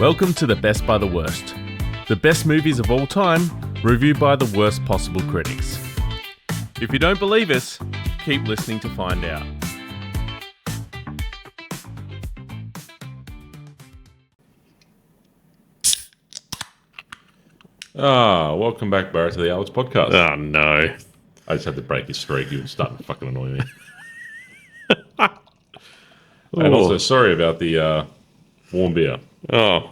Welcome to the Best by the Worst. The best movies of all time, reviewed by the worst possible critics. If you don't believe us, keep listening to find out. Welcome back, Barrett, to the Aleks podcast. Oh, no. I just had to break his streak. You were starting to fucking annoy me. And also, sorry about the warm beer. Oh,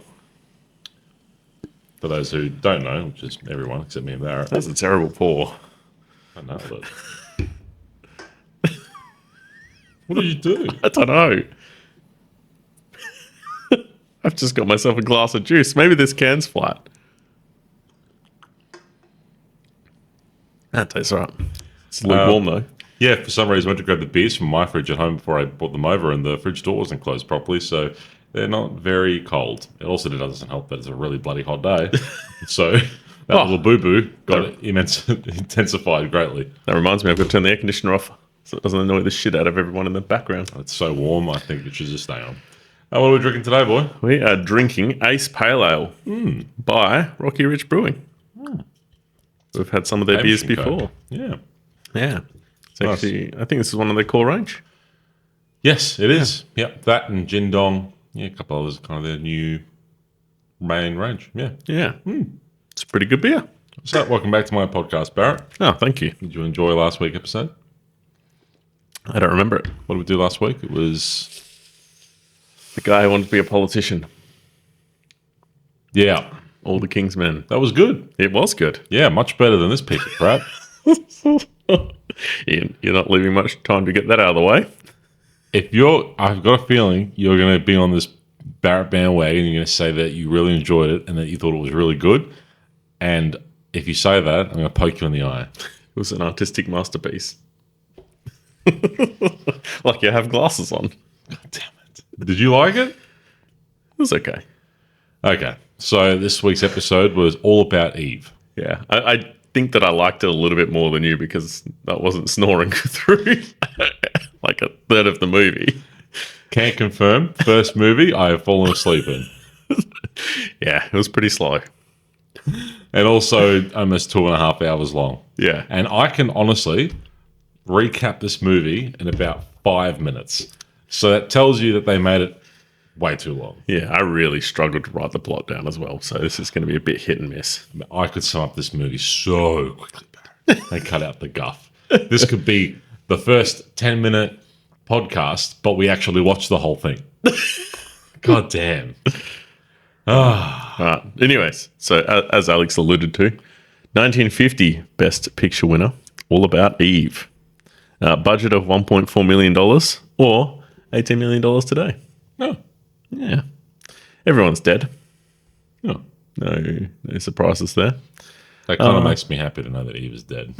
For those who don't know, which is everyone except me and Barrett. that's a terrible pour. I know it. What did you do? I don't know. I've just got myself a glass of juice. Maybe this can's flat. That tastes right. It's lukewarm though. Yeah, for some reason I went to grab the beers from my fridge at home before I brought them over, and the fridge door wasn't closed properly, so they're not very cold. It also doesn't help that it's a really bloody hot day. So that little boo-boo got intensified greatly. That reminds me, I've got to turn the air conditioner off so it doesn't annoy the shit out of everyone in the background. It's so warm, I think it should just stay on. What are we drinking today, boy? We are drinking Ace Pale Ale by Rocky Ridge Brewing. We've had some of their beers before. Yeah. Yeah. It's actually, I think this is one of their core range. Yes, it is. Yep, that and Gin Dong. Yeah, a couple others, kind of their new main range. Yeah. Yeah. It's a pretty good beer. So, welcome back to my podcast, Barrett. Oh, thank you. Did you enjoy last week's episode? I don't remember it. What did we do last week? It was... The guy who wanted to be a politician. Yeah. All the King's Men. That was good. It was good. Yeah, much better than this piece of crap. You're not leaving much time to get that out of the way. I've got a feeling you're going to be on this Barrett bandwagon and you're going to say that you really enjoyed it and that you thought it was really good. And if you say that, I'm going to poke you in the eye. It was an artistic masterpiece. Like you have glasses on. God damn it. Did you like it? It was okay. Okay. So this week's episode was all about Eve. Yeah. I think that I liked it a little bit more than you because I wasn't snoring through like a third of the movie. Can't confirm. First movie I have fallen asleep in. Yeah, it was pretty slow. And also almost 2.5 hours long. Yeah. And I can honestly recap this movie in about 5 minutes. So that tells you that they made it way too long. Yeah, I really struggled to write the plot down as well. So this is going to be a bit hit and miss. I could sum up this movie so quickly, Barrett. They cut out the guff. This could be the first 10-minute podcast, but we actually watched the whole thing. God damn. Right. Anyways, so as Alex alluded to, 1950 Best Picture winner, All About Eve. Budget of $1.4 million or $18 million today. Oh. Yeah. Everyone's dead. Oh. No surprises there. That kind of makes me happy to know that Eve is dead.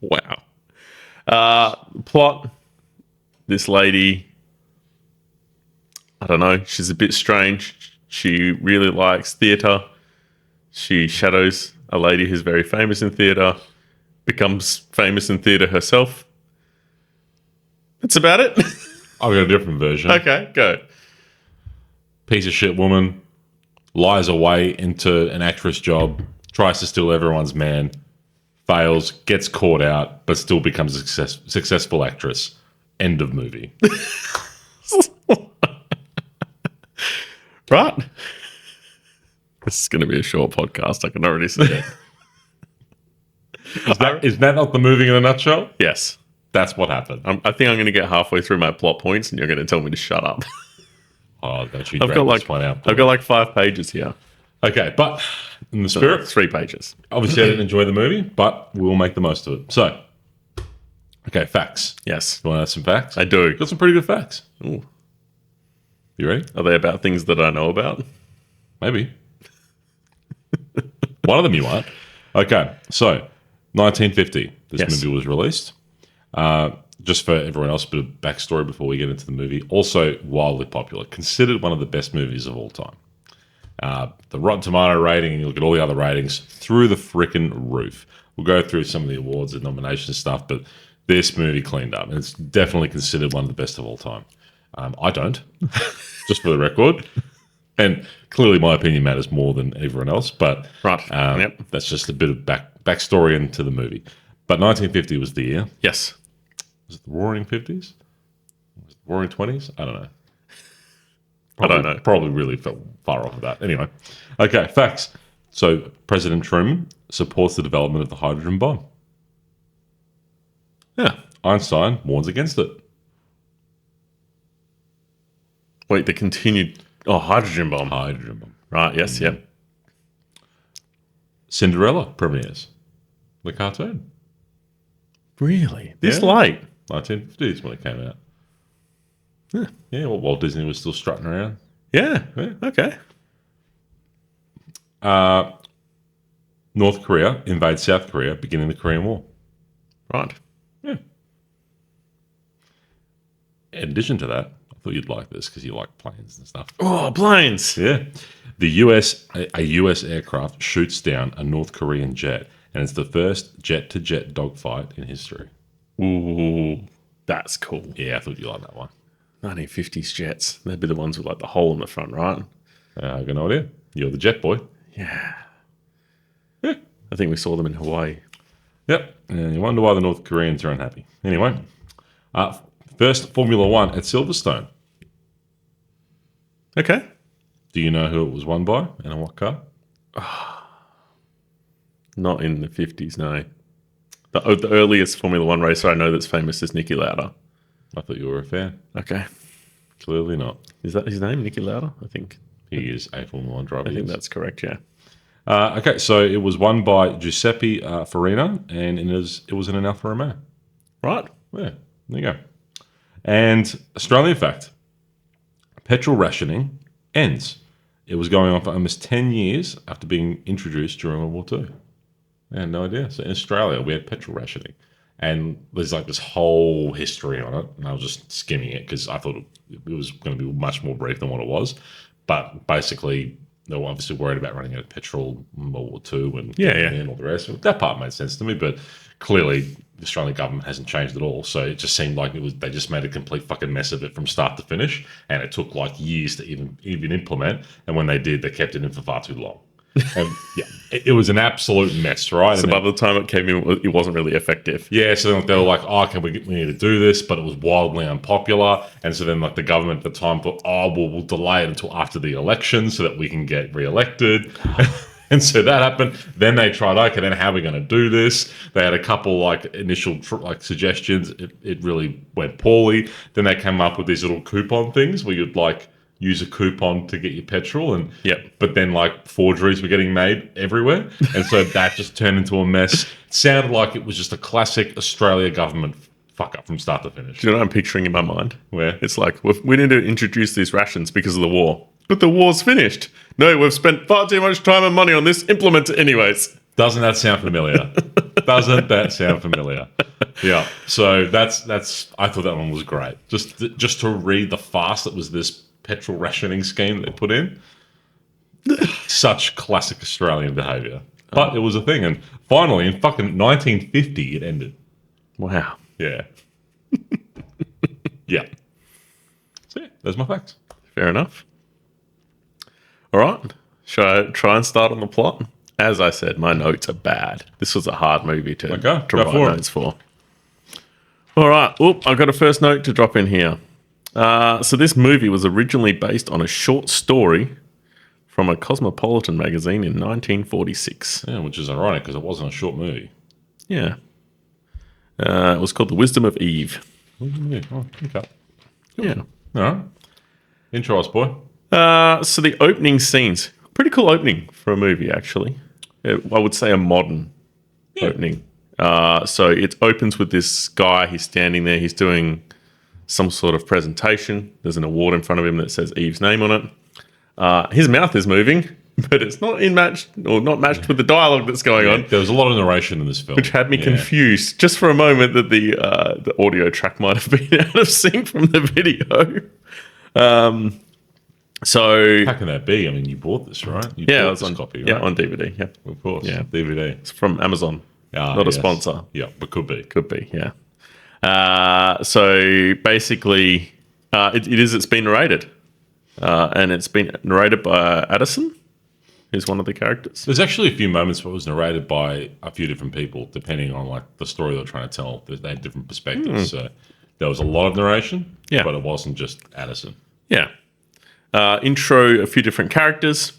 Wow. Plot. This lady, I don't know, she's a bit strange. She really likes theatre. She shadows a lady who's very famous in theatre, becomes famous in theatre herself. That's about it. I've got a different version. Okay, go. Piece of shit woman lies away into an actress job, tries to steal everyone's man, fails, gets caught out, but still becomes a successful actress. End of movie. Right. This is going to be a short podcast. I can already see it. Is that not the movie in a nutshell? Yes. That's what happened. I think I'm going to get halfway through my plot points and you're going to tell me to shut up. Oh, don't you I've got like 5 pages here. Okay, but in the spirit, 3 pages. obviously I didn't enjoy the movie, but we'll make the most of it. So, okay, facts. Yes, You want to have some facts? I do. Got some pretty good facts. Ooh. You ready? Are they about things that I know about? Maybe. One of them you want. Okay, so 1950, this Yes. movie was released. Just for everyone else, a bit of backstory before we get into the movie. Also wildly popular, considered one of the best movies of all time. The Rotten Tomato rating, and you look at all the other ratings, through the frickin' roof. We'll go through some of the awards and nomination stuff, but this movie cleaned up, and it's definitely considered one of the best of all time. I don't, just for the record. And clearly my opinion matters more than everyone else, but Right. Yep. that's just a bit of backstory into the movie. But 1950 was the year. Yes. Was it the Roaring 50s? Was it the Roaring 20s? I don't know. I don't know. Probably really fell far off of that. Anyway, okay, facts. So President Truman supports the development of the hydrogen bomb. Yeah. Einstein warns against it. Wait, the continued... Oh, hydrogen bomb. Hydrogen bomb. Right, yes, yep. Cinderella premieres. The cartoon. Really? This Yeah. late? 1950s when it came out. Yeah. Yeah, well, Walt Disney was still strutting around. Yeah. Yeah. Okay. North Korea invades South Korea, beginning the Korean War. Right. Yeah. In addition to that, I thought you'd like this because you like planes and stuff. Oh, planes. Yeah. A US aircraft shoots down a North Korean jet, and it's the first jet-to-jet dogfight in history. Ooh, that's cool. Yeah, I thought you liked that one. 1950s jets. They'd be the ones with like the hole in the front, right? I've got no idea. You're the jet boy. Yeah. Yeah. I think we saw them in Hawaii. Yep. And you wonder why the North Koreans are unhappy. Anyway, first Formula One at Silverstone. Okay. Do you know who it was won by and on what car? Not in the 50s, no. The earliest Formula One racer I know that's famous is Niki Lauda. I thought you were a fan. Okay. Clearly not. Is that his name, Niki Lauda? I think He is a Formula One driver. I think yes. that's correct, yeah. Okay, so it was won by Giuseppe Farina, and it was in an Alfa Romeo. Right. Yeah, there you go. And Australian fact: petrol rationing ends. It was going on for almost 10 years after being introduced during World War II. I had no idea. So in Australia, we had petrol rationing. And there's like this whole history on it. And I was just skimming it because I thought it was going to be much more brief than what it was. But basically, they were obviously worried about running out of petrol in World War II and all the rest. That part made sense to me. But clearly, the Australian government hasn't changed at all. So it just seemed like they just made a complete fucking mess of it from start to finish. And it took like years to even implement. And when they did, they kept it in for far too long. And yeah, it was an absolute mess, right? So by the time it came in, it wasn't really effective. Yeah, so then they were like, oh, okay, we need to do this, but it was wildly unpopular. And so then like the government at the time thought, oh, well, we'll delay it until after the election so that we can get re-elected. And so that happened. Then they tried, okay, then how are we going to do this? They had a couple like initial suggestions. It really went poorly. Then they came up with these little coupon things where you'd like use a coupon to get your petrol, and but then like forgeries were getting made everywhere, and so that just turned into a mess. It sounded like it was just a classic Australia government fuck up from start to finish. Do you know what I'm picturing in my mind? Where it's like we need to introduce these rations because of the war, but the war's finished. No, we've spent far too much time and money on this. Implement it anyways. Doesn't that sound familiar? Doesn't that sound familiar? Yeah. So that's. I thought that one was great. Just to read the farce that was this petrol rationing scheme they put in. Such classic Australian behaviour. But it was a thing. And finally, in fucking 1950, it ended. Wow. Yeah. Yeah. So yeah, there's my facts. Fair enough. All right. Shall I try and start on the plot? As I said, my notes are bad. This was a hard movie to write notes for. All right. Oop, I've got a first note to drop in here. So this movie was originally based on a short story from a Cosmopolitan magazine in 1946. Yeah, which is ironic because it wasn't a short movie. Yeah. It was called The Wisdom of Eve. Yeah. Oh, okay. Yeah. All right. Intro us, boy. So the opening scenes, pretty cool opening for a movie, actually. I would say a modern opening. So it opens with this guy. He's standing there. He's doing some sort of presentation. There's an award in front of him that says Eve's name on it. His mouth is moving, but it's not not matched with the dialogue that's going on. There was a lot of narration in this film, which had me confused just for a moment that the audio track might have been out of sync from the video. So how can that be? I mean, you bought this, right? It was on copy. Right? Yeah, on DVD. Yeah, of course. Yeah, DVD. It's from Amazon. Not a sponsor. Yeah, but could be. Could be. Yeah. So basically, it's been narrated. and it's been narrated by Addison, who's one of the characters. There's actually a few moments where it was narrated by a few different people, depending on like the story they're trying to tell. They had different perspectives. So there was a lot of narration, but it wasn't just Addison. Yeah. Intro a few different characters.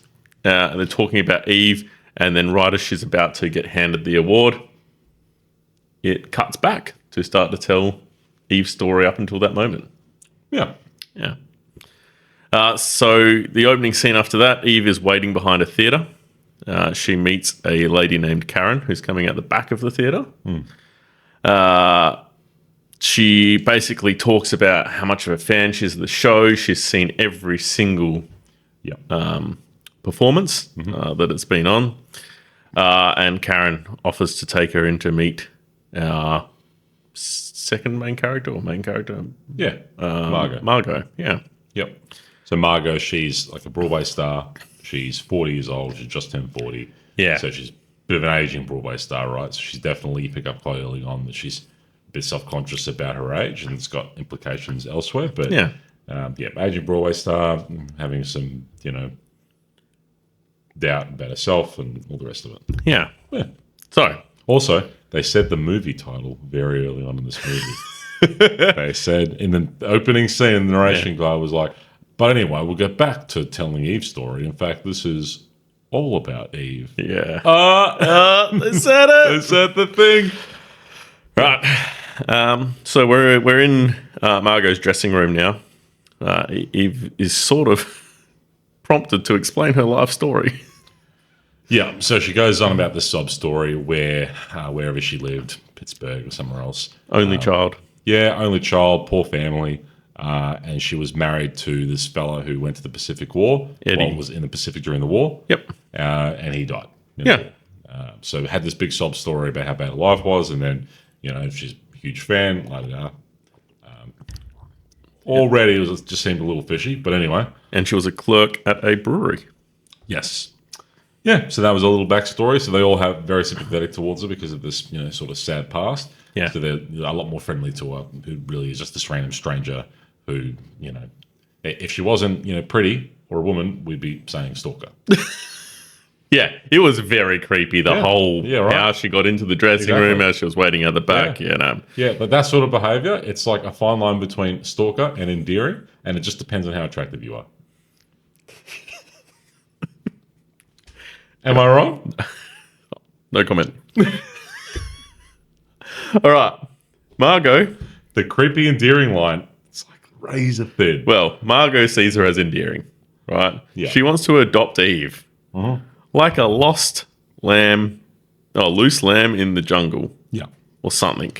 And they're talking about Eve, and then right as she's about to get handed the award, it cuts back to start to tell Eve's story up until that moment. Yeah. Yeah. So the opening scene after that, Eve is waiting behind a theatre. She meets a lady named Karen who's coming out the back of the theatre. She basically talks about how much of a fan she is of the show. She's seen every single performance that it's been on. And Karen offers to take her in to meet our second main character or main character. Yeah. Margot. Margot, yeah. Yep. So Margot, she's like a Broadway star. She's 40 years old. She's just turned 40. Yeah. So she's a bit of an aging Broadway star, right? So she's definitely, you pick up quite early on that she's a bit self-conscious about her age, and it's got implications elsewhere. But aging Broadway star, having some, doubt about herself and all the rest of it. Yeah. Yeah. So, Also, they said the movie title very early on in this movie. They said in the opening scene, the narration guy was like, but anyway, we'll get back to telling Eve's story. In fact, this is all about Eve. yeah. They said it. They said the thing. Right. So we're in Margot's dressing room now. Eve is sort of prompted to explain her life story. Yeah, so she goes on about the sob story where wherever she lived, Pittsburgh or somewhere else. Only child. Yeah, only child, poor family. And she was married to this fella who went to the Pacific War. Eddie. Well, was in the Pacific during the war. Yep. And he died. Yeah. So had this big sob story about how bad her life was, and then, she's a huge fan, la da da. Already it just seemed a little fishy, but anyway. And she was a clerk at a brewery. Yes. Yeah, so that was a little backstory. So they all have very sympathetic towards her because of this, sort of sad past. Yeah. So they're a lot more friendly to her, who really is just this random stranger who, if she wasn't, pretty or a woman, we'd be saying stalker. Yeah, it was very creepy. The whole how she got into the dressing room, how she was waiting at the back. Yeah, but that sort of behaviour, it's like a fine line between stalker and endearing, and it just depends on how attractive you are. Am I wrong? No comment. All right, Margot. The creepy endearing line, it's like razor thin. Well, Margot sees her as endearing, right? Yeah. She wants to adopt Eve. Like a lost lamb, loose lamb in the jungle. Yeah. Or something.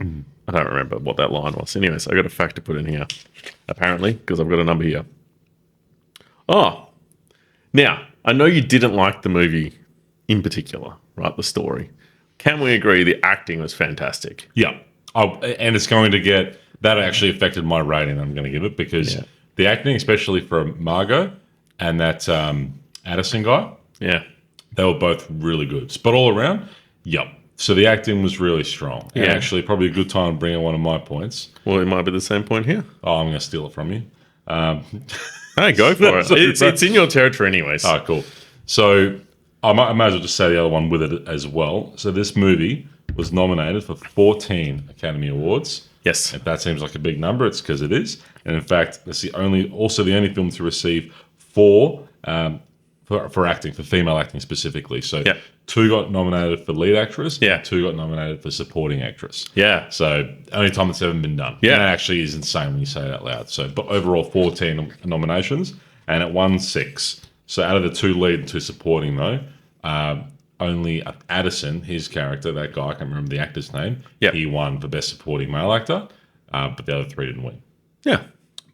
I don't remember what that line was. Anyways, I got a fact to put in here, apparently, because I've got a number here. Oh, now, I know you didn't like the movie in particular, right? The story. Can we agree the acting was fantastic? Yeah. And it's going to get, that actually affected my rating I'm going to give it, because the acting, especially for Margot and that Addison guy, they were both really good. But all around, so the acting was really strong. And actually, probably a good time to bring in one of my points. Well, it might be the same point here. Oh, I'm going to steal it from you. Hey, go for it. It's in your territory anyways. Oh, cool. So I might as well just say the other one with it as well. So this movie was nominated for 14 Academy Awards. Yes. If that seems like a big number, it's because it is. And in fact, that's the only film to receive 4 for acting, for female acting specifically. So 2 got nominated for lead actress, 2 got nominated for supporting actress. Yeah. So only time it's ever been done. Yeah. And that actually is insane when you say it out loud. So, but overall 14 nominations, and it won 6. So out of the 2 lead and 2 supporting though, only Addison, his character, that guy, I can't remember the actor's name, he won for best supporting male actor, but the other 3 didn't win. Yeah.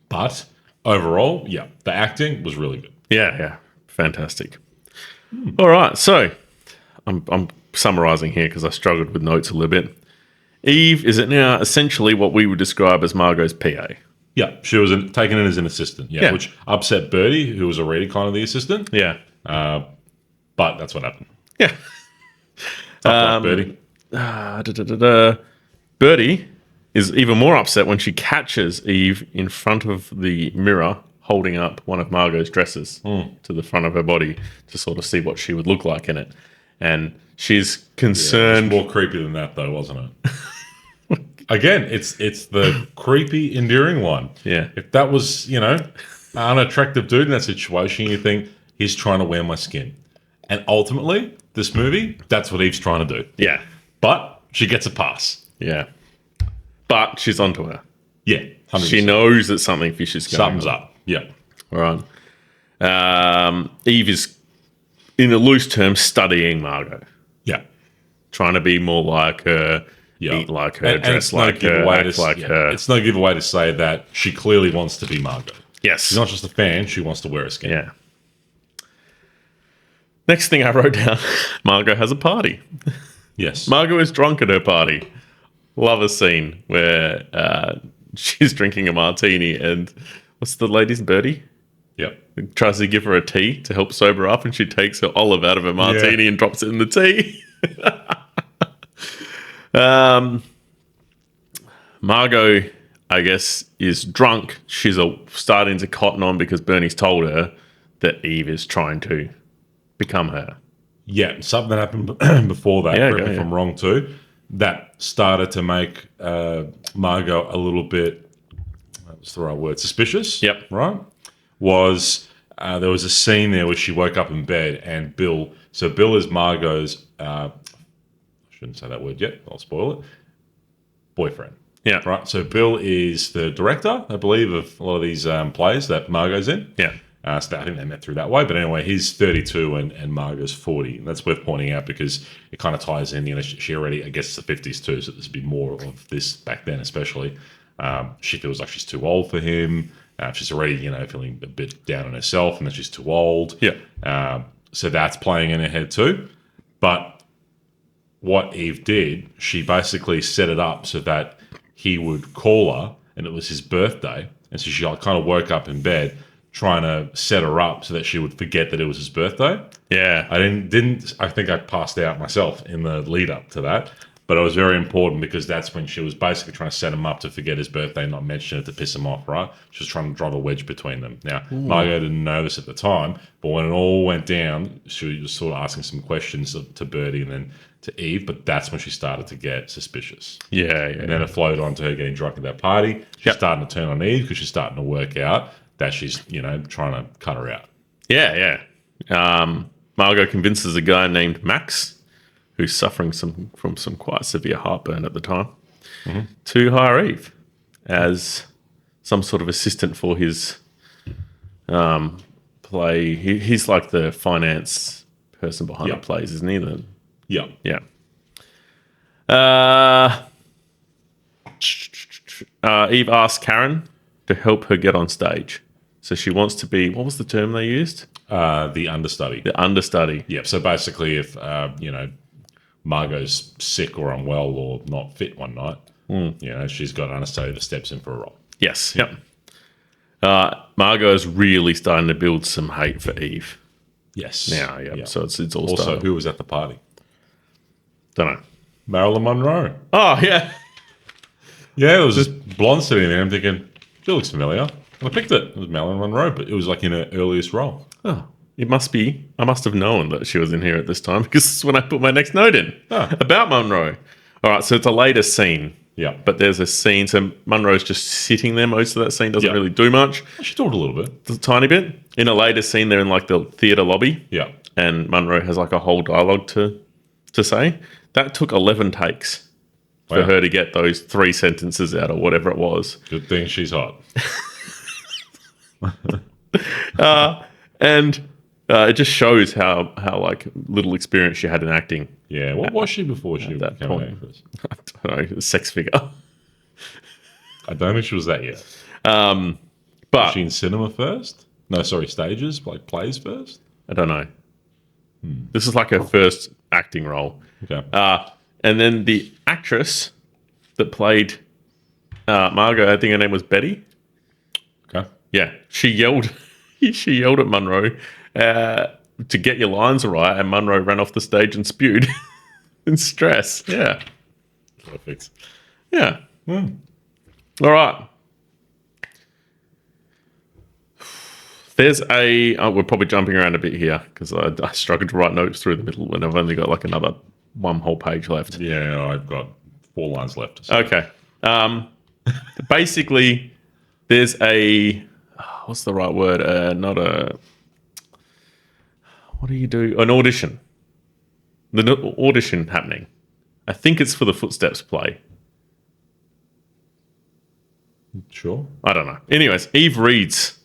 But overall, the acting was really good. Yeah. Fantastic. All right, so I'm summarising here because I struggled with notes a little bit. Eve is now essentially what we would describe as Margot's PA. Yeah, she was taken in as an assistant, which upset Bertie, who was already kind of the assistant. Yeah. But that's what happened. Yeah. Tough luck, Bertie. Bertie is even more upset when she catches Eve in front of the mirror holding up one of Margot's dresses to the front of her body to sort of see what she would look like in it. And she's concerned. It was more creepy than that, though, wasn't it? Again, it's the creepy, endearing one. Yeah. If that was, an unattractive dude in that situation, you think, he's trying to wear my skin. And ultimately, this movie, that's what Eve's trying to do. Yeah. But she gets a pass. Yeah. But she's onto her. Yeah, 100%. She knows that something fishy's going Something's on. up. Yeah. All right. Eve is, in a loose term, studying Margot. Yeah. Trying to be more like her, Yeah. eat like her, And dress it's no like her, giveaway act like yeah, her. It's no giveaway to say that she clearly wants to be Margot. Yes. She's not just a fan, she wants to wear a skin. Yeah. Next thing I wrote down, Margot has a party. Yes. Margot is drunk at her party. Love a scene where she's drinking a martini and what's the lady's Birdie? Yep. Tries to give her a tea to help sober up and she takes her olive out of her martini and drops it in the tea. Margot, I guess, is drunk. She's starting to cotton on because Bernie's told her that Eve is trying to become her. Yeah, something happened before that, correct me if I'm wrong too, that started to make Margot a little bit, what's the right word, suspicious. Yep. Right? Was there was a scene there where she woke up in bed and Bill is Margot's, I shouldn't say that word yet, I'll spoil it, boyfriend. Yeah. Right? So Bill is the director, I believe, of a lot of these plays that Margot's in. Yeah. So I think they met through that way. But anyway, he's 32 and Margot's 40. And that's worth pointing out because it kind of ties in. She already, I guess it's the 50s too, so there's been more of this back then especially. She feels like she's too old for him. She's already, feeling a bit down on herself and that she's too old. Yeah. So that's playing in her head too. But what Eve did, she basically set it up so that he would call her and it was his birthday. And so she kind of woke up in bed trying to set her up so that she would forget that it was his birthday. Yeah. I think I passed out myself in the lead up to that. But it was very important because that's when she was basically trying to set him up to forget his birthday and not mention it to piss him off, right? She was trying to drive a wedge between them. Now, Margot didn't know this at the time, but when it all went down, she was sort of asking some questions to Birdie and then to Eve, but that's when she started to get suspicious. Yeah. And then it flowed on to her getting drunk at that party. She's starting to turn on Eve because she's starting to work out that she's, trying to cut her out. Yeah. Margot convinces a guy named Max, who's suffering from some quite severe heartburn at the time, to hire Eve as some sort of assistant for his play. He's like the finance person behind the plays, isn't he? Yeah. Yeah. Eve asks Karen to help her get on stage. So she wants to be, what was the term they used? The understudy. The understudy. Yeah. So basically, if Margot's sick or unwell or not fit one night, she's got an understudy that steps in for a role. Yes. Yep. Margot is really starting to build some hate for Eve. Yes. Now, yeah. So it's all also starting. who was at the party? Don't know. Marilyn Monroe. Oh yeah. Yeah, it was just blonde sitting there. I'm thinking, she looks familiar. And I picked it. It was Marilyn Monroe, but it was like in her earliest role. Oh, it must be. I must have known that she was in here at this time because this is when I put my next note in about Monroe. All right, so it's a later scene. Yeah. But there's a scene, so Monroe's just sitting there. Most of that scene doesn't really do much. She talked a little bit. A tiny bit. In a later scene, they're in like the theatre lobby. Yeah. And Monroe has like a whole dialogue to say. That took 11 takes for her to get those 3 sentences out or whatever it was. Good thing she's hot. And it just shows how like little experience she had in acting. Yeah. What was she before she that became an point. actress? I don't know, a sex figure. I don't think she was that yet. But Was she in cinema first? No, sorry, stages, like plays first? I don't know. This is like her first acting role. Okay. And then the actress that played Margot, I think her name was Betty. Okay. Yeah, she yelled at Monroe to get your lines right, and Monroe ran off the stage and spewed in stress. Yeah. Perfect. Yeah. All right. There's we're probably jumping around a bit here because I struggled to write notes through the middle when I've only got like another one whole page left. Yeah, I've got 4 lines left. So. Okay. Basically, there's what's the right word? Not a. What do you do? An audition. The audition happening. I think it's for the Footsteps play. Sure. I don't know. Anyways, Eve reads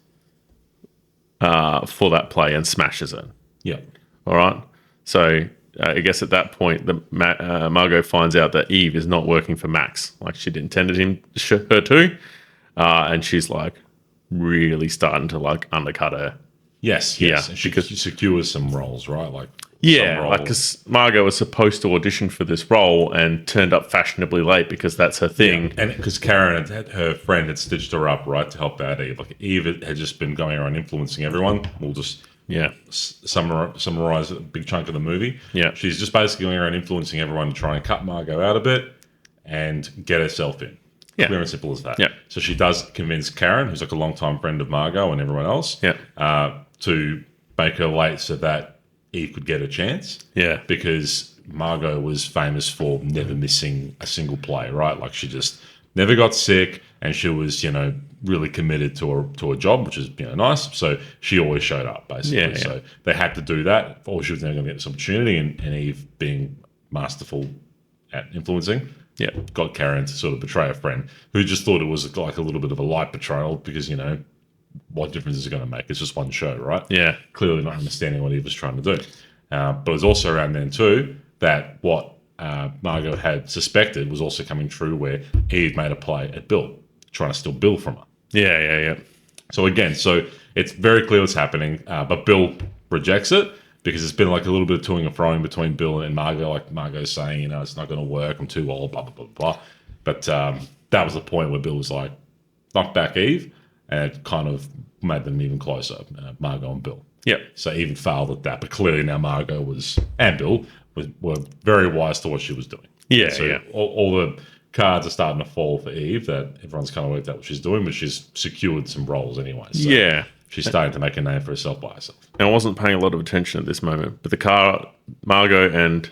for that play and smashes it. Yeah. All right. So I guess at that point, Margot finds out that Eve is not working for Max like she'd intended her to, and she's like really starting to like undercut her. Yes. Yeah, And she secures some roles, right? Like Yeah, like because Margot was supposed to audition for this role and turned up fashionably late because that's her thing. And because Karen, her friend, had stitched her up, right, to help out Eve. Like Eve had just been going around influencing everyone. We'll just summarize a big chunk of the movie. Yeah. She's just basically going around influencing everyone to try and cut Margot out a bit and get herself in. Yeah. Clear and simple as that. Yeah. So she does convince Karen, who's like a longtime friend of Margot and everyone else, to make her late so that Eve could get a chance. Yeah. Because Margot was famous for never missing a single play, right? Like she just never got sick and she was, really committed to a job, which is, nice. So she always showed up, basically. Yeah. So they had to do that, or she was never going to get this opportunity. And Eve, being masterful at influencing, got Karen to sort of betray a friend who just thought it was like a little bit of a light betrayal because, what difference is it going to make? It's just one show, right? Yeah. Clearly not understanding what Eve was trying to do. But it was also around then too that what Margot had suspected was also coming true, where Eve made a play at Bill, trying to steal Bill from her. Yeah. So again, it's very clear what's happening, but Bill rejects it because it's been like a little bit of toing and froing between Bill and Margot. Like Margot's saying, it's not going to work. I'm too old, blah, blah, blah, blah. But that was the point where Bill was like, knock back Eve. And it kind of made them even closer, Margot and Bill. Yep. So Eve had at that. But clearly now Margot and Bill were very wise to what she was doing. Yeah, so all the cards are starting to fall for Eve, that everyone's kind of worked out what she's doing, but she's secured some roles anyway. So she's starting to make a name for herself by herself. And I wasn't paying a lot of attention at this moment, but Margot and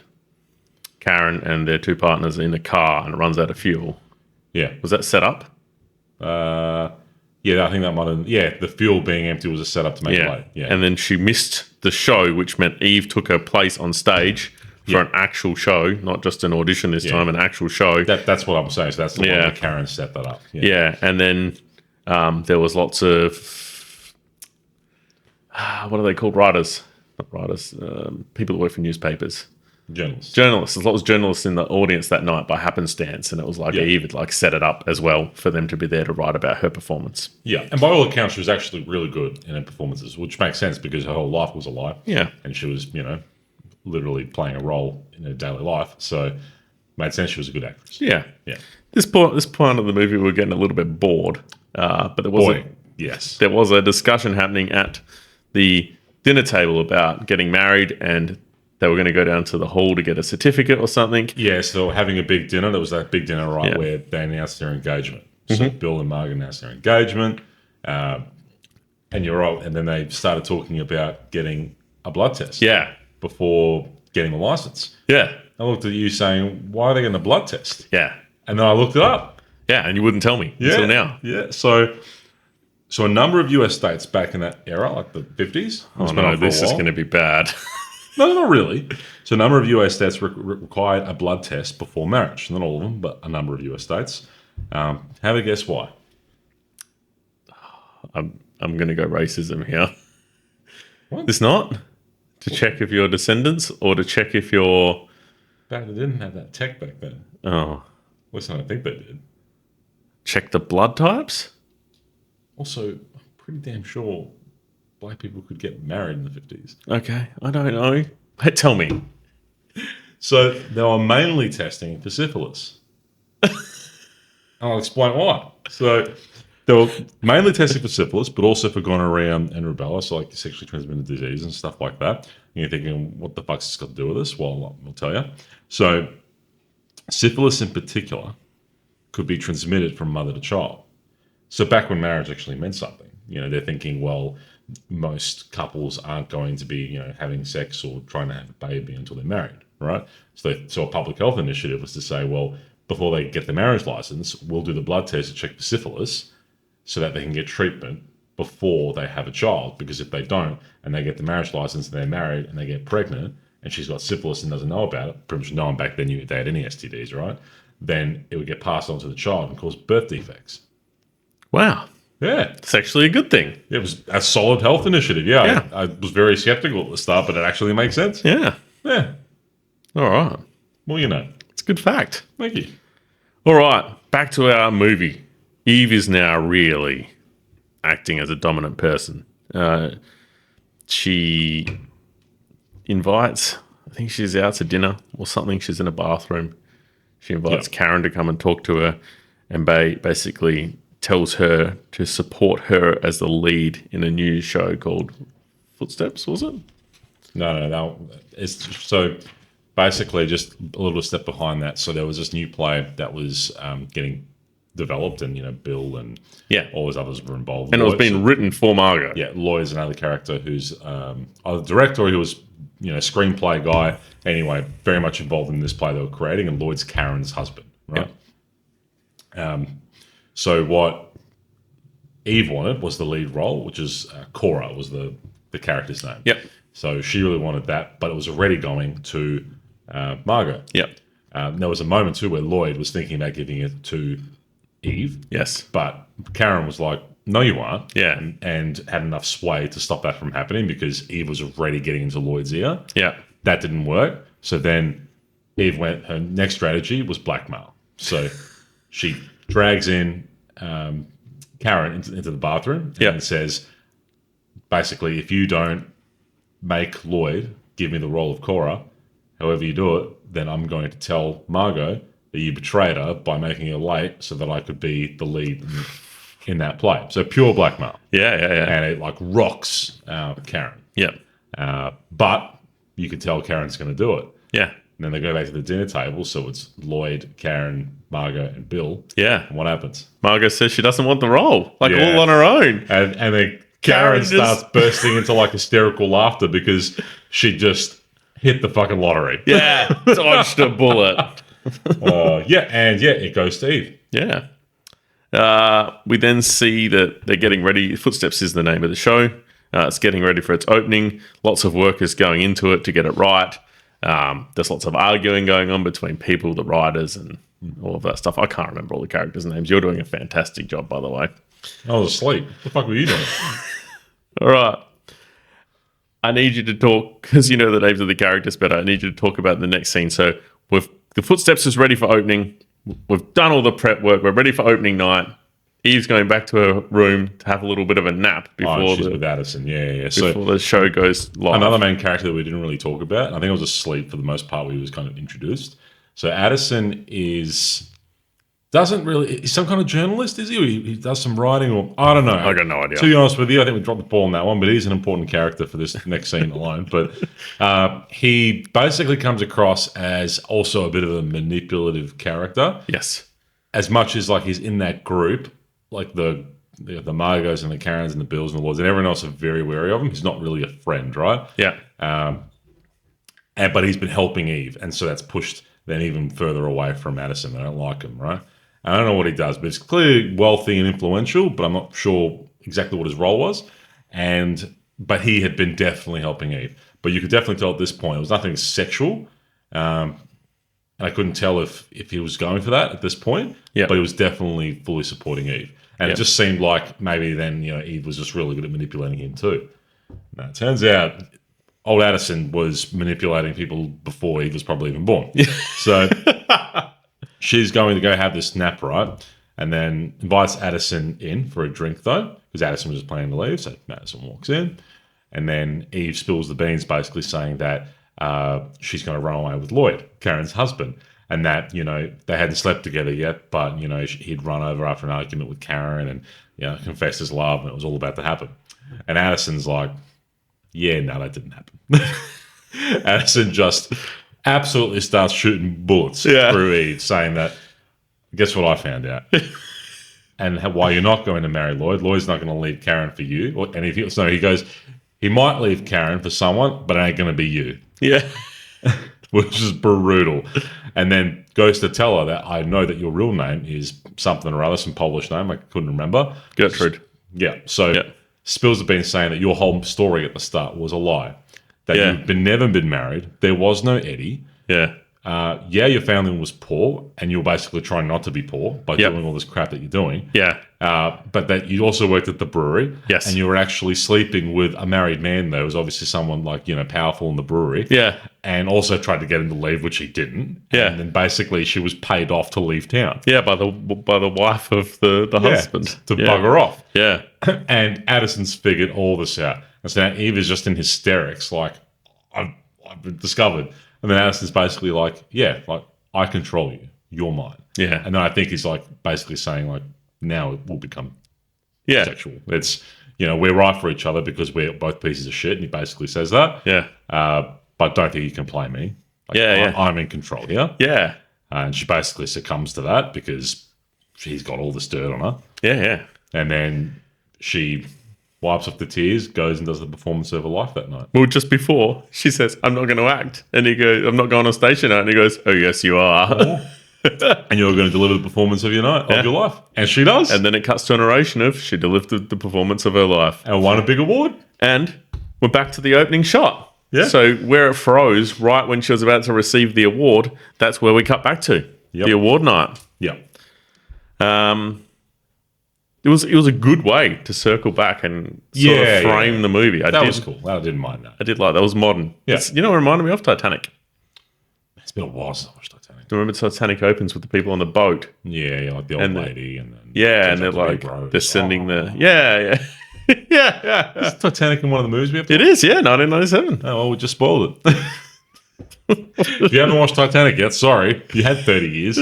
Karen and their two partners are in the car and it runs out of fuel. Yeah. Was that set up? Yeah, I think that might have... Yeah, the fuel being empty was a setup to make it late. Yeah. And then she missed the show, which meant Eve took her place on stage for an actual show, not just an audition this time, an actual show. That's what I'm saying. So that's the one where Karen set that up. Yeah, and then there was lots of... what are they called? Writers. Not writers. People that work for newspapers. Journalists. There's lots of journalists in the audience that night by happenstance, and it was like Eve had like set it up as well for them to be there to write about her performance. Yeah, and by all accounts, she was actually really good in her performances, which makes sense because her whole life was a lie. Yeah. And she was, literally playing a role in her daily life, so made sense she was a good actress. Yeah. Yeah. This part of the movie, we were getting a little bit bored, but there was a discussion happening at the dinner table about getting married, and they were going to go down to the hall to get a certificate or something. Yeah, so they were having a big dinner. There was that big dinner, right, where they announced their engagement. So Bill and Margaret announced their engagement, and you're right. And then they started talking about getting a blood test. Yeah. Before getting the license. Yeah. I looked at you saying, why are they getting a blood test? Yeah. And then I looked it up. Yeah, and you wouldn't tell me until now. Yeah, so a number of US states back in that era, like the 50s. Oh no, this is going to be bad. No, not really. So a number of US states required a blood test before marriage. Not all of them, but a number of US states. Have a guess why? I'm going to go racism here. What? It's not? To check if you're descendants or to check if you're... They didn't have that tech back then. Oh. At least I don't think they did. Check the blood types? Also, I'm pretty damn sure black people could get married in the 50s. Okay, I don't know. Tell me. So they were mainly testing for syphilis. I'll explain why. So they were mainly testing for syphilis, but also for gonorrhea and rubella, so like sexually transmitted disease and stuff like that. And you're thinking, what the fuck's this got to do with this? Well, I'll tell you. So syphilis in particular could be transmitted from mother to child. So back when marriage actually meant something, they're thinking, well, most couples aren't going to be, having sex or trying to have a baby until they're married, right? So a public health initiative was to say, well, before they get the marriage license, we'll do the blood test to check for syphilis so that they can get treatment before they have a child. Because if they don't, and they get the marriage license and they're married and they get pregnant and she's got syphilis and doesn't know about it, pretty much no one back then knew they had any STDs, right? Then it would get passed on to the child and cause birth defects. Wow. Yeah. It's actually a good thing. It was a solid health initiative. Yeah. Yeah. I was very skeptical at the start, but it actually makes sense. Yeah. Yeah. All right. Well, It's a good fact. Thank you. All right. Back to our movie. Eve is now really acting as a dominant person. She invites, I think she's out to dinner or something. She's in a bathroom. She invites Karen to come and talk to her and basically tells her to support her as the lead in a new show called Footsteps, was it? No. It's so basically just a little step behind that. So there was this new play that was getting developed, and Bill and all those others were involved. And it was being written for Margot. Yeah, Lloyd's another character who's either director or he was screenplay guy. Anyway, very much involved in this play they were creating, and Lloyd's Karen's husband, right? Yeah. So what Eve wanted was the lead role, which is Cora was the character's name. Yep. So she really wanted that, but it was already going to Margot. Yep. There was a moment too where Lloyd was thinking about giving it to Eve. Yes. But Karen was like, no, you aren't. Yeah. And had enough sway to stop that from happening because Eve was already getting into Lloyd's ear. Yeah. That didn't work. So then Eve her next strategy was blackmail. So she drags in Karen into the bathroom and says, basically, if you don't make Lloyd give me the role of Cora, however you do it, then I'm going to tell Margot that you betrayed her by making her late so that I could be the lead in that play. So pure blackmail. Yeah. And it rocks Karen. Yep. But you could tell Karen's going to do it. Yeah. And then they go back to the dinner table. So it's Lloyd, Karen, Margot, and Bill. Yeah. And what happens? Margot says she doesn't want the role, all on her own. And then Karen starts bursting into hysterical laughter because she just hit the fucking lottery. Yeah. Dodged a bullet. It goes to Eve. Yeah. We then see that they're getting ready. Footsteps is the name of the show. It's getting ready for its opening. Lots of workers going into it to get it right. There's lots of arguing going on between people, the writers, and all of that stuff. I can't remember all the characters' names. You're doing a fantastic job, by the way. I was asleep. What the fuck were you doing? All right. I need you to talk, because you know the names of the characters better. I need you to talk about the next scene. So the Footsteps is ready for opening. We've done all the prep work. We're ready for opening night. Eve's going back to her room to have a little bit of a nap before she's with Addison. Yeah. Before the show goes live. Another main character that we didn't really talk about. I think it was asleep for the most part. We was kind of introduced. So Addison he's some kind of journalist, is he? Or he does some writing, or I don't know. I got no idea. To be honest with you, I think we dropped the ball on that one, but he's an important character for this next scene alone. But he basically comes across as also a bit of a manipulative character. Yes. As much as he's in that group, the Margos and the Karens and the Bills and the Lords and everyone else are very wary of him. He's not really a friend, right? Yeah. But he's been helping Eve, and so that's pushed then even further away from Addison. They don't like him, right? I don't know what he does, but he's clearly wealthy and influential, but I'm not sure exactly what his role was. But he had been definitely helping Eve. But you could definitely tell at this point it was nothing sexual. And I couldn't tell if he was going for that at this point. Yeah. But he was definitely fully supporting Eve. And it just seemed like maybe then, Eve was just really good at manipulating him too. Now, it turns out old Addison was manipulating people before Eve was probably even born. So she's going to go have this nap, right? And then invites Addison in for a drink, though, because Addison was just planning to leave. So Addison walks in. And then Eve spills the beans, basically saying that she's going to run away with Lloyd, Karen's husband. And that, they hadn't slept together yet, but, he'd run over after an argument with Karen and, confessed his love, and it was all about to happen. And Addison's like, yeah, no, that didn't happen. Addison just absolutely starts shooting bullets through Eve, saying that, guess what I found out? and why you're not going to marry Lloyd. Lloyd's not going to leave Karen for you. So he goes, he might leave Karen for someone, but it ain't going to be you. Yeah. Which is brutal. And then goes to tell her that I know that your real name is something or other, some Polish name I couldn't remember. Gertrude. Yeah. So Spills have been saying that your whole story at the start was a lie. That you've never been married. There was no Eddie. Yeah. Your family was poor, and you were basically trying not to be poor by doing all this crap that you're doing. Yeah. But that you also worked at the brewery. Yes. And you were actually sleeping with a married man, though. It was obviously someone powerful in the brewery. Yeah. And also tried to get him to leave, which he didn't. Yeah. And then basically she was paid off to leave town. Yeah, by the wife of the husband. To bugger off. Yeah. And Addison's figured all this out. And so now Eve is just in hysterics, like, I've discovered. And then Addison's basically like, I control you. You're mine. Yeah. And then I think he's like basically saying like, now it will become sexual. It's, we're right for each other because we're both pieces of shit. And he basically says that. Yeah. But don't think you can play me. Like, I'm in control here. Yeah. And she basically succumbs to that because she's got all this dirt on her. Yeah, yeah. And then she wipes off the tears, goes and does the performance of her life that night. Well, just before, she says, I'm not going to act. And he goes, I'm not going on stage tonight. And he goes, oh, yes, you are. And you're going to deliver the performance of your life. And she does. And then it cuts to a narration of she delivered the performance of her life. And won a big award. And we're back to the opening shot. Yeah. So where it froze right when she was about to receive the award, that's where we cut back to. Yep. The award night. Yeah. It was a good way to circle back and sort of frame the movie. That was cool. I didn't mind that. I did like that. It was modern. Yeah. It reminded me of Titanic. It's been a while since I watched Titanic. Do you remember Titanic opens with the people on the boat? Yeah, like the old lady. And then and they're like, they're sending the... Yeah. yeah. Is Titanic in one of the movies we have to It is, 1997. Oh, well, we just spoiled it. If you haven't watched Titanic yet, sorry. You had 30 years.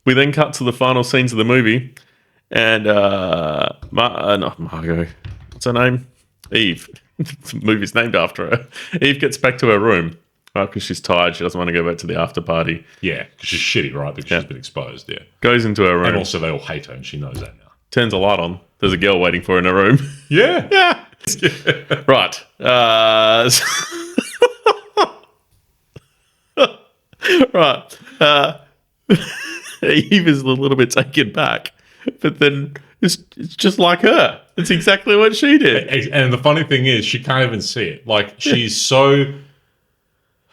We then cut to the final scenes of the movie, and not Margot. What's her name? Eve. The movie's named after her. Eve gets back to her room, right? Because she's tired. She doesn't want to go back to the after party. Yeah, because she's shitty, right? Because she's been exposed. Yeah. Goes into her room. And also, they all hate her, and she knows that now. Turns a light on. There's a girl waiting for her in her room. Yeah. Yeah. Right. Right. Eve is a little bit taken back, but then it's just like her. It's exactly what she did. And the funny thing is, she can't even see it. Like, she's so...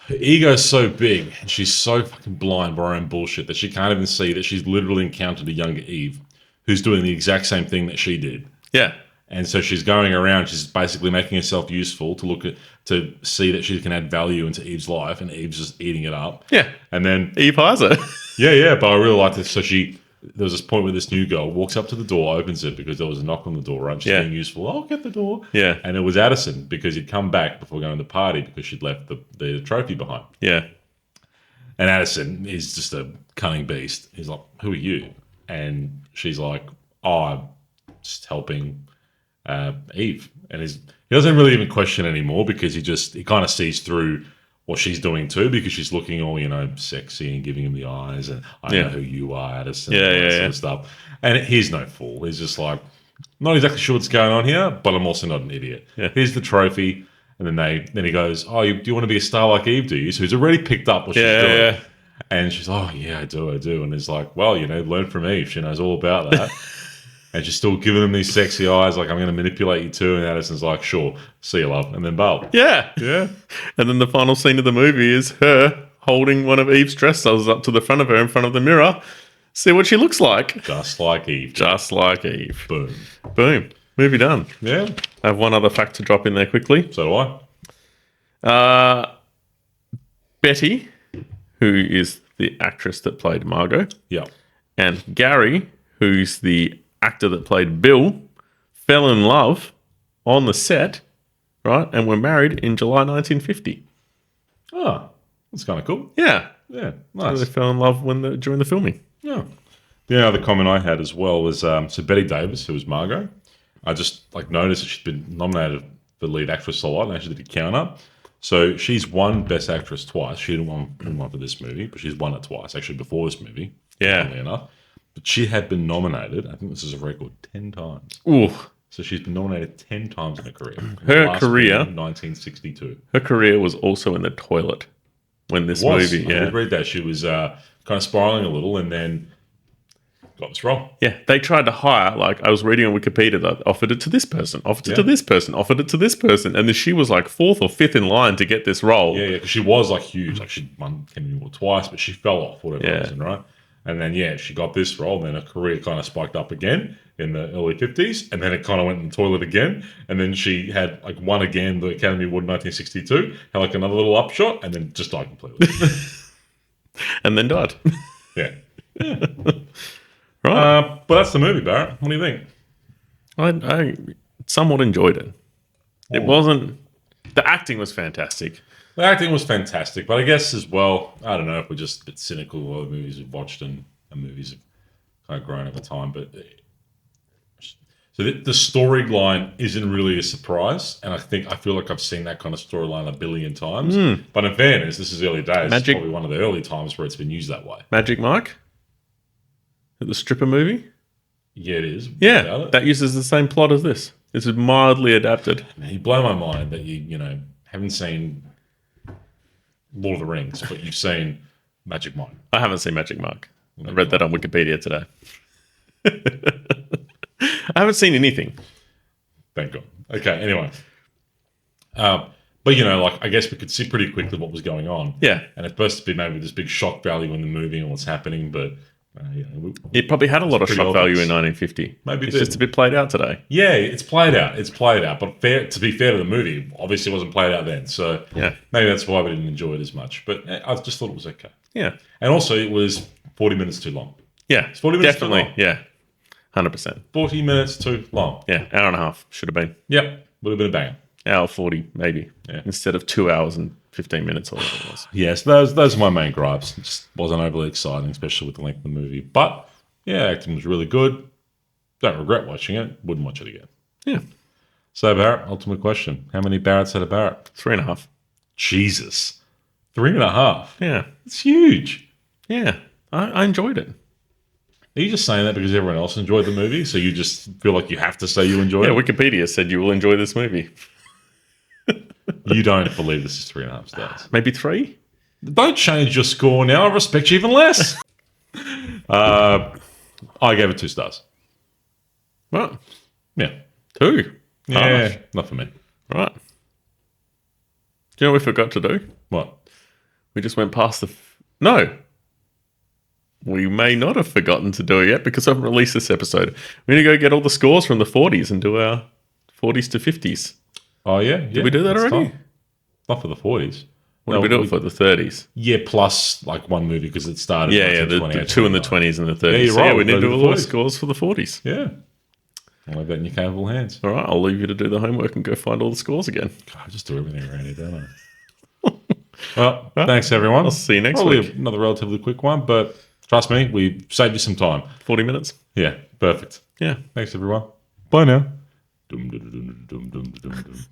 Her ego's so big, and she's so fucking blind by her own bullshit that she can't even see that she's literally encountered a younger Eve who's doing the exact same thing that she did. Yeah. And so she's going around, she's basically making herself useful to see that she can add value into Eve's life, and Eve's just eating it up. Yeah. And then Eve hires her. Yeah, but I really like this. So there was this point where this new girl walks up to the door, opens it because there was a knock on the door, right? She's being useful. I'll get the door. Yeah. And it was Addison because he'd come back before going to the party because she'd left the trophy behind. Yeah. And Addison is just a cunning beast. He's like, who are you? And she's like, I'm just helping Eve. And he doesn't really even question anymore because he kind of sees through what she's doing too, because she's looking all, sexy and giving him the eyes, and I know who you are, Addison, and that sort of stuff. And he's no fool. He's just like, not exactly sure what's going on here, but I'm also not an idiot. Yeah. Here's the trophy. And then he goes, do you want to be a star like Eve, do you? So he's already picked up what she's doing. Yeah. And she's, I do. And he's like, well, learn from Eve. She knows all about that. And she's still giving him these sexy eyes, like, I'm going to manipulate you too. And Addison's like, sure, see you, love. And then bail. Yeah. And then the final scene of the movie is her holding one of Eve's dresses up to the front of her in front of the mirror. See what she looks like. Just like Eve. Just like Eve. Boom. Movie done. Yeah. I have one other fact to drop in there quickly. So do I. Betty, who is the actress that played Margot. Yeah. And Gary, who's the actor that played Bill, fell in love on the set, right? And were married in July 1950. Oh, that's kind of cool. Yeah. Yeah, nice. So they fell in love during the filming. Yeah. The other comment I had as well was, so Betty Davis, who was Margot, I just noticed that she'd been nominated for lead actress a lot, and I actually did a count up. So she's won Best Actress twice. She didn't win for this movie, but she's won it twice, actually, before this movie. Yeah. funnily enough. But she had been nominated, I think this is a record, 10 times. Ooh. So she's been nominated 10 times in her career. Her Last career- being 1962. Her career was also in the toilet when this Was. movie. I Yeah. did read that. She was kind of spiraling a little and then got this wrong. Yeah, they tried to hire, like, I was reading on Wikipedia that offered it to this person, offered it to Yeah. this person, offered it to this person. And then she was like fourth or fifth in line to get this role. Yeah, because she was like huge. Like she'd won Academy Award twice, but she fell off for whatever Yeah. reason, right? And then, she got this role. And then her career kind of spiked up again in the early 50s. And then it kind of went in the toilet again. And then she had like won again the Academy Award in 1962, had like another little upshot, and then just died completely. And then died. Yeah. Right. But that's the movie, Barrett. What do you think? I somewhat enjoyed it. It wasn't... The acting was fantastic. The acting was fantastic, but I guess as well, I don't know if we're just a bit cynical of other movies we've watched and movies have kind of grown over time. But so the storyline isn't really a surprise, and I feel like I've seen that kind of storyline a billion times. But in fairness, this is early days. It's probably one of the early times where it's been used that way. Magic Mike? The stripper movie? Yeah, it is. Yeah, that uses the same plot as this. It's mildly adapted. Man, you blow my mind that you haven't seen Lord of the Rings, but you've seen Magic Mike. I haven't seen Magic Mike. I read that on Wikipedia today. I haven't seen anything. Thank God. Okay, anyway. But, I guess we could see pretty quickly what was going on. Yeah. And it's supposed to be maybe this big shock value in the movie and what's happening, but, It probably had a lot of pretty shock value obvious. in 1950. Maybe it it's did. just a bit played out today. yeah, it's played out. But to be fair to the movie, obviously it wasn't played out then. So Yeah. maybe that's why we didn't enjoy it as much. But I just thought it was okay. Yeah. And also, it was 40 minutes too long. Yeah. 40 minutes too definitely. long. Yeah. 100%. 40 minutes too long. Yeah. Hour and a half. Should have been. Yep. Would have been a banger. Hour 40, maybe. Yeah. Instead of 2 hours and 15 minutes or whatever it was. Yes, those are my main gripes. It just wasn't overly exciting, especially with the length of the movie. But yeah, acting was really good. Don't regret watching it. Wouldn't watch it again. Yeah. So Barrett, ultimate question: how many Barretts had a Barrett? 3.5. Jesus, 3.5. Yeah. It's huge. Yeah. I enjoyed it. Are you just saying that because everyone else enjoyed the movie, so you just feel like you have to say you enjoyed Yeah, it? Wikipedia said you will enjoy this movie. You don't believe this is 3.5 stars. Maybe 3? Don't change your score now. I respect you even less. I gave it 2 stars. What? Yeah. 2? Yeah, Harsh. not for me. Right. Do you know what we forgot to do? What? We just went past the... No. We may not have forgotten to do it yet because I haven't released this episode. We're going to go get all the scores from the 40s and do our 40s to 50s. Oh, yeah? Did we do that it's already? time. Not for the 40s. What did we do it for the 30s? Yeah, plus like one movie because it started. Yeah, the 1928, 2 in the 29. 20s and the 30s. Yeah, you're So, right, we we'll need to go do to all the the 40s. scores for the 40s. Yeah. I'll leave that in your capable hands. All right, I'll leave you to do the homework and go find all the scores again. God, I just do everything around here, don't I? Well, thanks everyone. I'll see you next Probably week. another relatively quick one, but trust me, we saved you some time. 40 minutes? Yeah, perfect. Yeah. Thanks everyone. Bye now. Dum, dum, dum, dum, dum, dum, dum.